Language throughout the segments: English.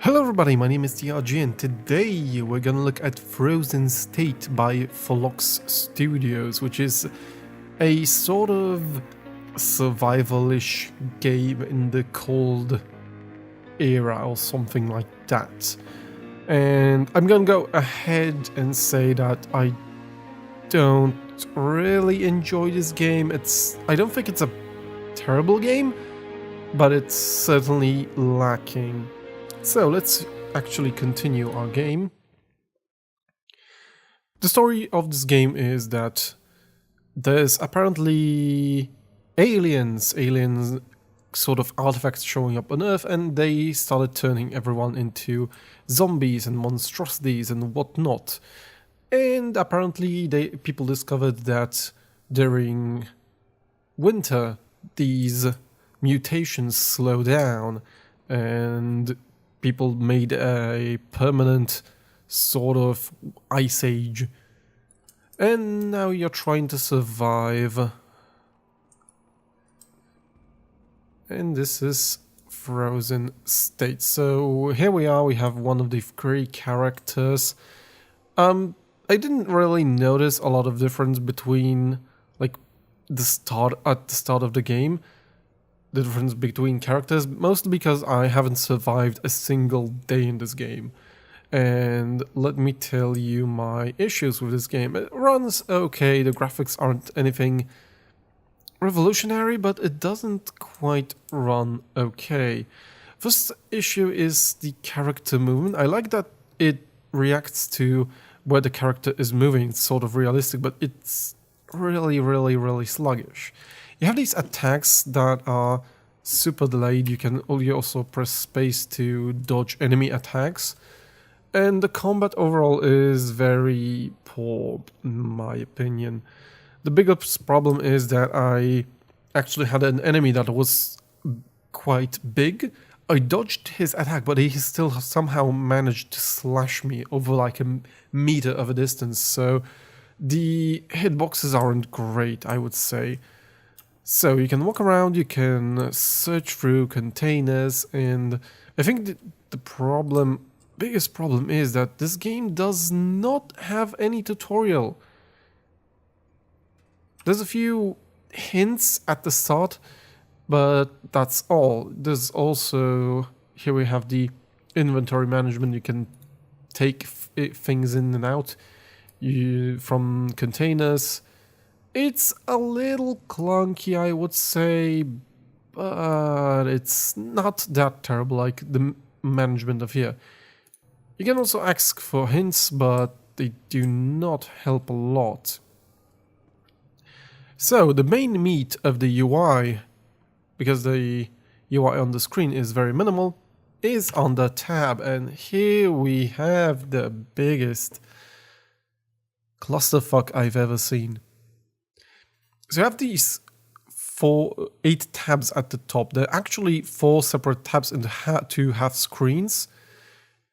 Hello everybody, my name is TRG and today we're gonna look at Frozen State by Phlox Studios, which is a sort of survival-ish game in the cold era or something like that. And I'm gonna go ahead and say that I don't really enjoy this game. I don't think it's a terrible game, but it's certainly lacking. So let's actually continue our game. The story of this game is that there's apparently aliens sort of artifacts showing up on Earth, and they started turning everyone into zombies and monstrosities and whatnot. And apparently people discovered that during winter these mutations slow down, and people made a permanent sort of ice age. And now you're trying to survive. And this is Frozen State. So here we are, we have one of the three characters. I didn't really notice a lot of difference between like at the start of the game. The difference between characters, mostly because I haven't survived a single day in this game. And let me tell you my issues with this game. It runs okay, the graphics aren't anything revolutionary, but it doesn't quite run okay. First issue is the character movement. I like that it reacts to where the character is moving. It's sort of realistic, but it's really sluggish. You have these attacks that are super delayed. You can also press space to dodge enemy attacks. And the combat overall is very poor, in my opinion. The biggest problem is that I actually had an enemy that was quite big. I dodged his attack, but he still somehow managed to slash me over like a meter of a distance. So the hitboxes aren't great, I would say. So you can walk around, you can search through containers, and I think the biggest problem is that this game does not have any tutorial. There's a few hints at the start, but that's all. There's also, here we have the inventory management. You can take things in and out from containers. It's a little clunky, I would say, but it's not that terrible like the management of here. You can also ask for hints, but they do not help a lot. So the main meat of the UI, because the UI on the screen is very minimal, is on the tab, and here we have the biggest clusterfuck I've ever seen. So you have these 8 tabs at the top. There are actually 4 separate tabs in the two half screens.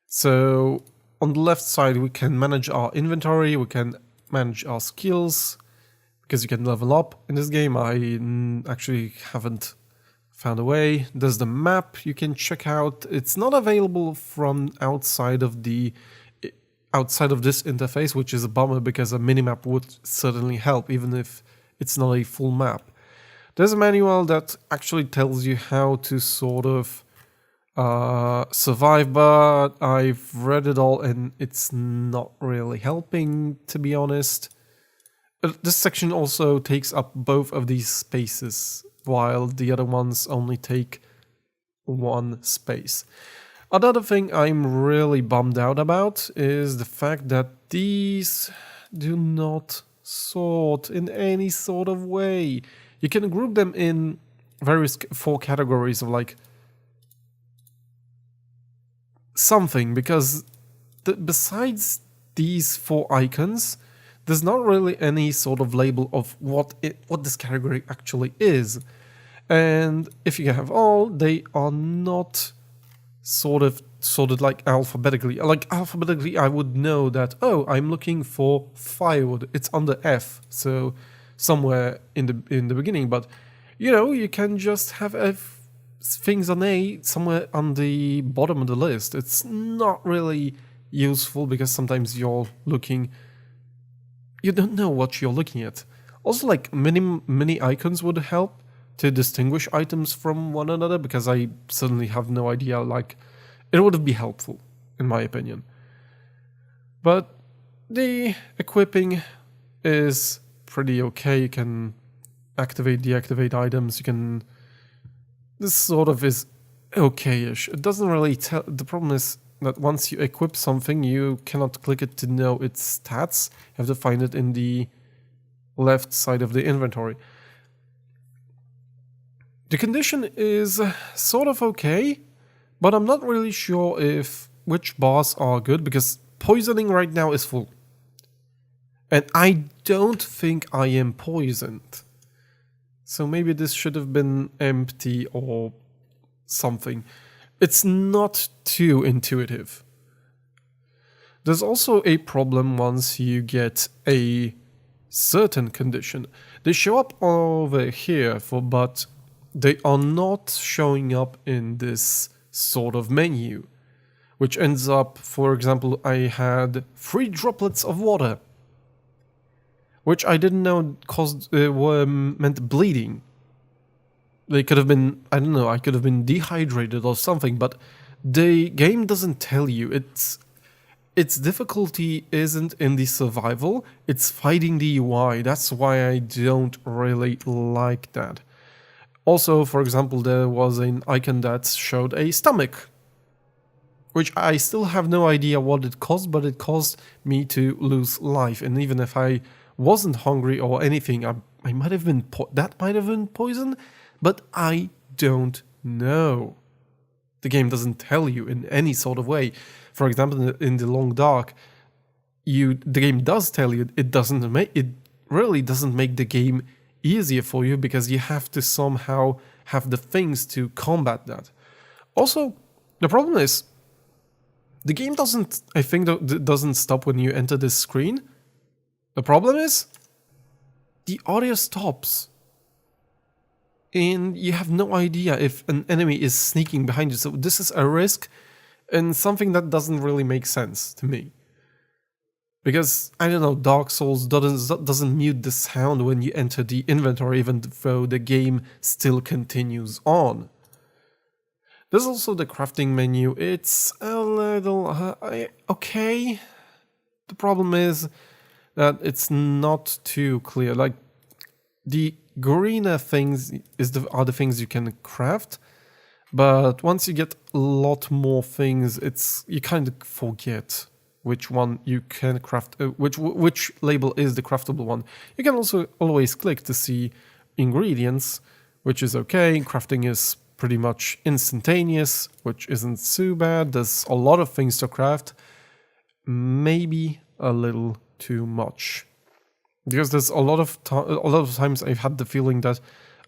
So on the left side we can manage our inventory, we can manage our skills, because you can level up. In this game I actually haven't found a way. There's the map you can check out. It's not available from outside of this interface, which is a bummer because a minimap would certainly help, even if it's not a full map. There's a manual that actually tells you how to sort of survive, but I've read it all and it's not really helping, to be honest. This section also takes up both of these spaces, while the other ones only take 1 space. Another thing I'm really bummed out about is the fact that these do not sort in any sort of way. You can group them in various 4 categories of like something, because besides these 4 icons, there's not really any sort of label of what this category actually is. And if you have all, they are not sorted like alphabetically. Like alphabetically, I would know that, oh, I'm looking for firewood. It's under F, so somewhere in the beginning. But you know, you can just have things on A somewhere on the bottom of the list. It's not really useful because sometimes you don't know what you're looking at. Also, like mini icons would help to distinguish items from one another, because I suddenly have no idea, like, it would be helpful, in my opinion. But the equipping is pretty okay. You can activate, deactivate items, this sort of is okay-ish. It doesn't really tell, the problem is that once you equip something, you cannot click it to know its stats. You have to find it in the left side of the inventory. The condition is sort of okay, but I'm not really sure if which bars are good, because poisoning right now is full. And I don't think I am poisoned. So maybe this should have been empty or something. It's not too intuitive. There's also a problem once you get a certain condition. They show up over here, but they are not showing up in this sort of menu, which ends up, for example, I had 3 droplets of water, which I didn't know meant bleeding. They could have been, I don't know, I could have been dehydrated or something, but the game doesn't tell you. Its difficulty isn't in the survival, it's fighting the UI. That's why I don't really like that. Also, for example, there was an icon that showed a stomach, which I still have no idea what it caused, but it caused me to lose life. And even if I wasn't hungry or anything, I might have been that might have been poison, but I don't know. The game doesn't tell you in any sort of way. For example, in the Long Dark, the game does tell you. It really doesn't make the game easier for you, because you have to somehow have the things to combat that. Also, the problem is the game doesn't stop when you enter this screen. The problem is the audio stops and you have no idea if an enemy is sneaking behind you. So this is a risk and something that doesn't really make sense to me. Because, I don't know, Dark Souls doesn't mute the sound when you enter the inventory, even though the game still continues on. There's also the crafting menu. It's a little okay. The problem is that it's not too clear. Like, the greener things are the things you can craft, but once you get a lot more things, you kind of forget which one you can craft, which label is the craftable one. You can also always click to see ingredients, which is okay. Crafting is pretty much instantaneous, which isn't too bad. There's a lot of things to craft, maybe a little too much, because there's a lot of times I've had the feeling that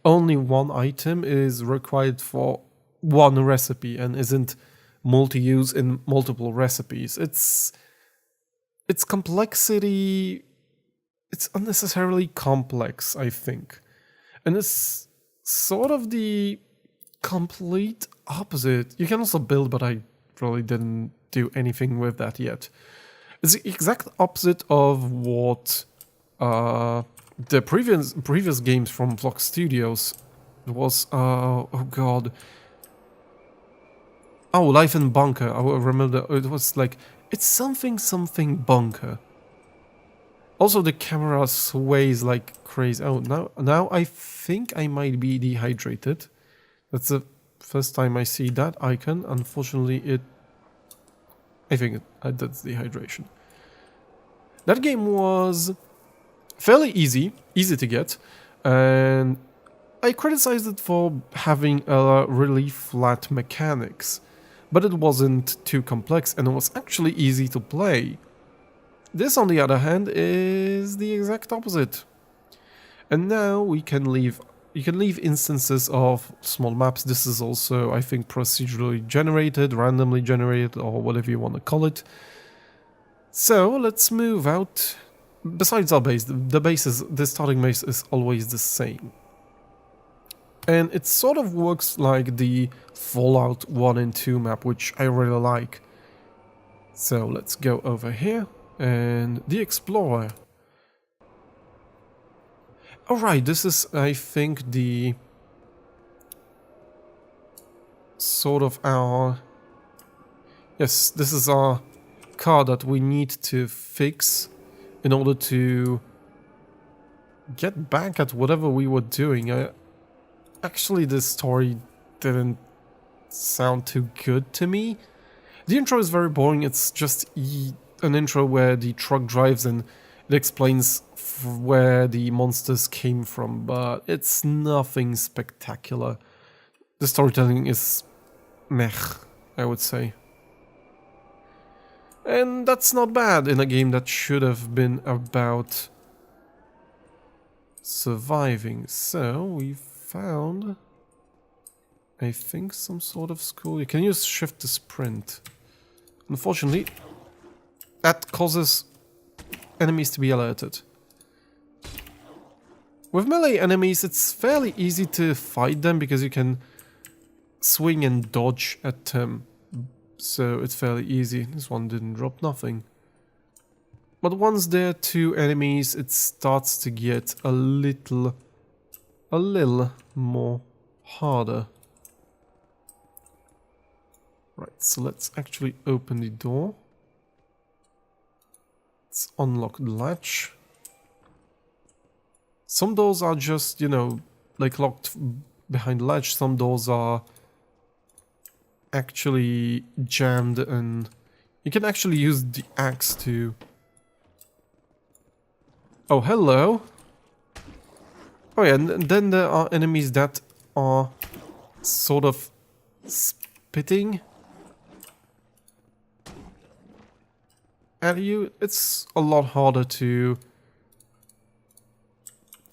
only one item is required for one recipe and isn't multi-use in multiple recipes. Its complexity, it's unnecessarily complex, I think. And it's sort of the complete opposite. You can also build, but I really didn't do anything with that yet. It's the exact opposite of what the previous games from Vlog Studios was. Oh god. Oh, Life in Bunker. I remember it was like, it's something bunker. Also, the camera sways like crazy. Oh, now I think I might be dehydrated. That's the first time I see that icon. Unfortunately, I think that's dehydration. That game was fairly easy to get, and I criticized it for having really flat mechanics, but it wasn't too complex and it was actually easy to play. This, on the other hand, is the exact opposite. And now you can leave instances of small maps. This is also, I think, procedurally generated, randomly generated, or whatever you want to call it. So let's move out. Besides our base, the starting base is always the same. And it sort of works like the Fallout 1 and 2 map, which I really like. So let's go over here, and the Explorer. Alright, this is, I think, the sort of our... Yes, this is our car that we need to fix in order to get back at whatever we were doing. Actually, this story didn't sound too good to me. The intro is very boring. It's just an intro where the truck drives and it explains where the monsters came from, but it's nothing spectacular. The storytelling is meh, I would say. And that's not bad in a game that should have been about surviving. So we found, I think, some sort of school. You can use shift to sprint. Unfortunately, that causes enemies to be alerted. With melee enemies, it's fairly easy to fight them because you can swing and dodge at them. So it's fairly easy. This one didn't drop nothing. But once there are two enemies, it starts to get a little more harder. Right, so let's actually open the door. Let's unlock the latch. Some doors are just, you know, like locked behind the latch. Some doors are actually jammed, and you can actually use the axe to... Oh, hello! Oh yeah, and then there are enemies that are sort of spitting at you. It's a lot harder to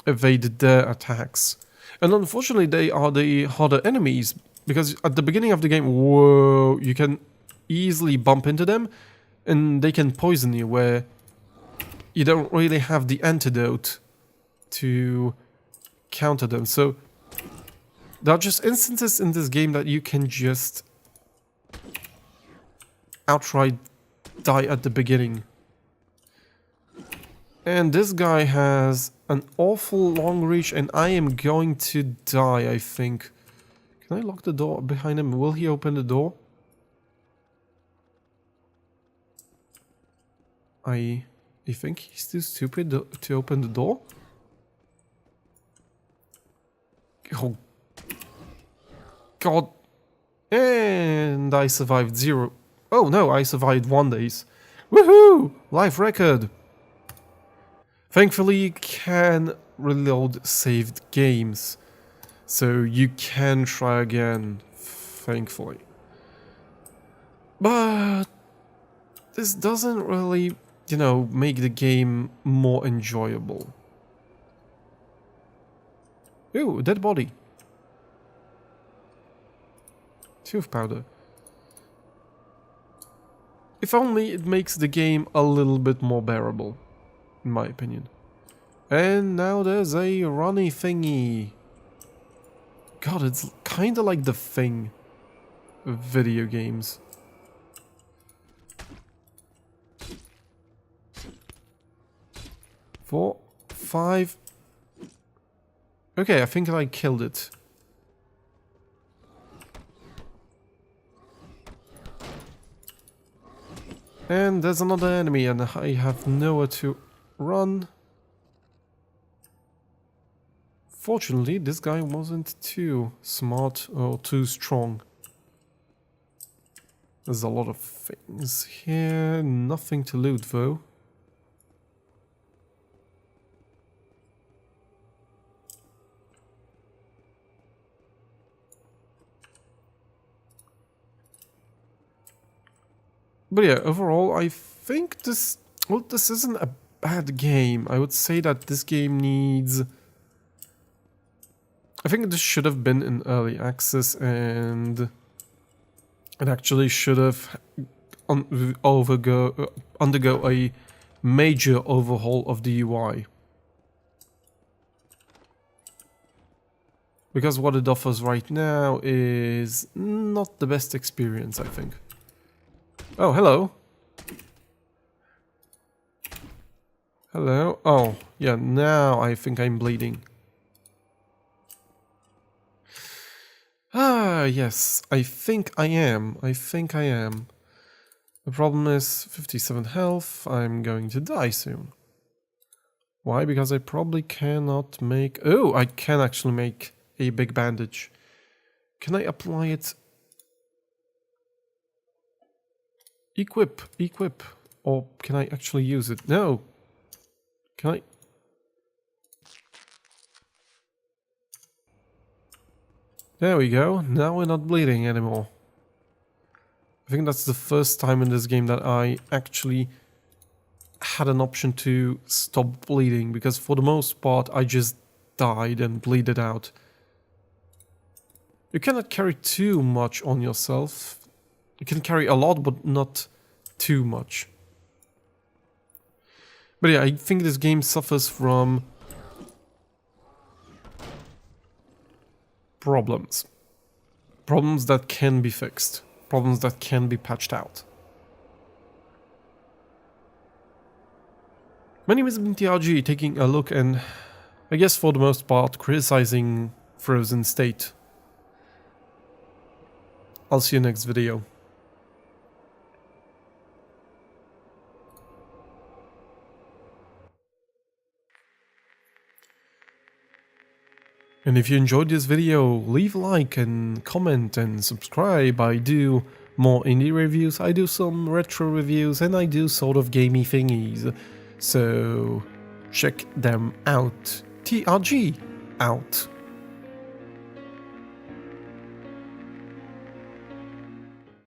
evade their attacks. And unfortunately, they are the harder enemies, because at the beginning of the game, whoa, you can easily bump into them, and they can poison you, where you don't really have the antidote to counter them. So there are just instances in this game that you can just outright die at the beginning. And this guy has an awful long reach, and I am going to die, I think. Can I lock the door behind him? Will he open the door? I think he's too stupid to open the door. Oh. God. And I survived 0. Oh no, I survived 1 days. Woohoo! Life record! Thankfully, you can reload saved games. So you can try again, thankfully. But this doesn't really, you know, make the game more enjoyable. Ooh, dead body. Tooth powder. If only it makes the game a little bit more bearable, in my opinion. And now there's a runny thingy. God, it's kinda like the Thing of video games. Four, 5. Okay, I think I killed it. And there's another enemy, and I have nowhere to run. Fortunately, this guy wasn't too smart or too strong. There's a lot of things here. Nothing to loot, though. But yeah, overall, I think this... Well, this isn't a bad game. I would say that this game needs... I think this should have been in early access, and it actually should have undergo a major overhaul of the UI. Because what it offers right now is not the best experience, I think. Oh, hello. Hello. Oh, yeah, now I think I'm bleeding. Ah, yes, I think I am. I think I am. The problem is 57 health. I'm going to die soon. Why? Because I probably cannot make... Oh, I can actually make a big bandage. Can I apply it? Equip. Or can I actually use it? No. Can I? There we go. Now we're not bleeding anymore. I think that's the first time in this game that I actually had an option to stop bleeding, because for the most part I just died and bleeded out. You cannot carry too much on yourself. You can carry a lot, but not too much. But yeah, I think this game suffers from problems. Problems that can be fixed. Problems that can be patched out. My name is TRG, taking a look and, I guess for the most part, criticizing Frozen State. I'll see you next video. And if you enjoyed this video, leave a like and comment and subscribe. I do more indie reviews, I do some retro reviews, and I do sort of gamey thingies. So check them out. TRG out.